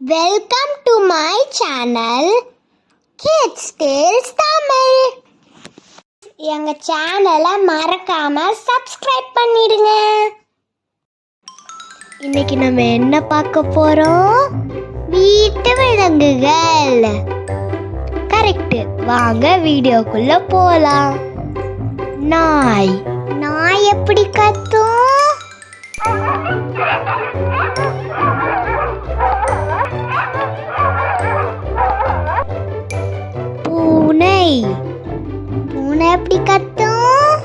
Welcome to my channel kids tales Tamil. எங்க சேனலை மறக்காம சப்ஸ்கிரைப் பண்ணிடுங்க. இன்னைக்கு நம்ம என்ன பார்க்க போறோம்? வீட்டு விலங்குகள். கரெக்ட், வாங்க வீடியோக்குள்ள போலாம். நாய் எப்படி கத்தும்? பூனை எப்படி கத்தும்?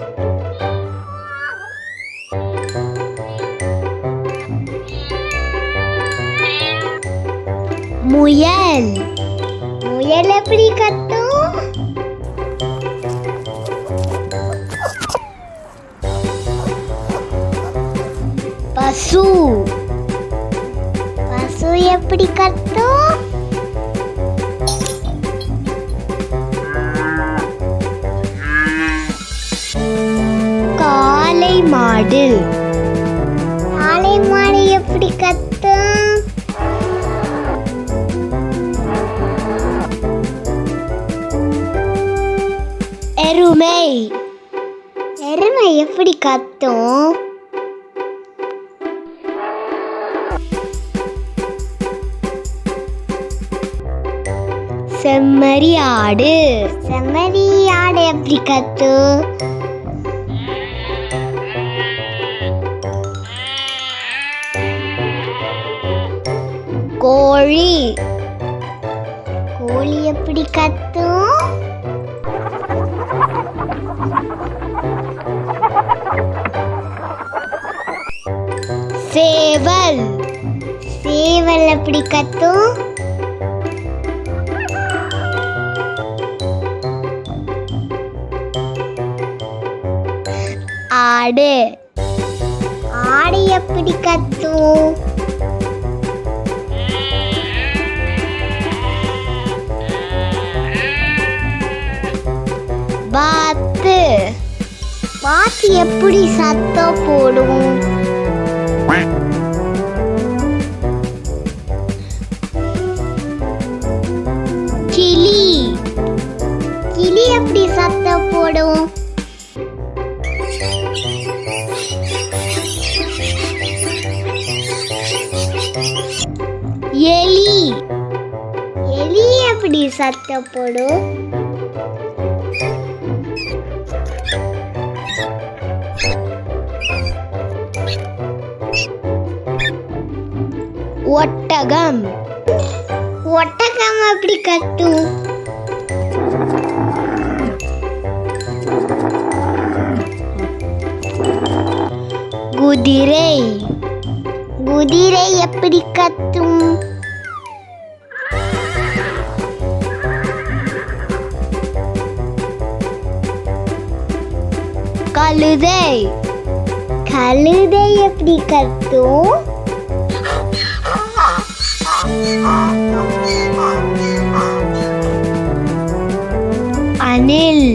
முயல் எப்படி கத்தும்? பசு எப்படி கத்தும்? காளை மாடு எப்படி கத்தும்? எருமை எப்படி கத்தும்? செம்மறி ஆடு எப்படி கத்தும்? கோழி எப்படி கத்தும்? சேவல் எப்படி கத்தும்? ஆடு எப்படி கத்தும்? வாத்து எப்படி சத்தம் போடும்? கிளி எப்படி சத்தம் போடும்? எலி எப்படி சத்தம் போடும்? ஒட்டகம் எப்படி கத்தும்? குதிரை எப்படி கத்தும்? கழுதை எப்படி கத்தும்? அணில்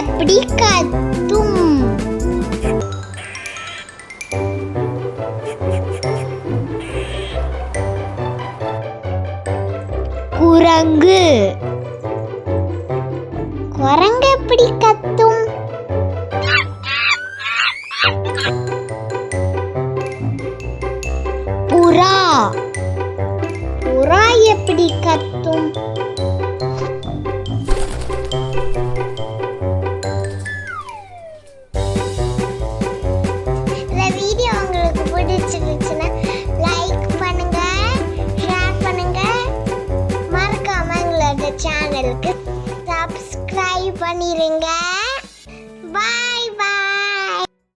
எப்படி கத்தும்? குரங்கு எப்படி கத்தும்? புறா எப்படி கத்தும்? இந்த வீடியோ உங்களுக்கு பிடிச்சிருந்துச்சுன்னா லைக் பண்ணுங்க, ஷேர் பண்ணுங்க, மறக்காம எங்களோட சேனலுக்கு சப்ஸ்கிரைப் பண்ணிருங்க.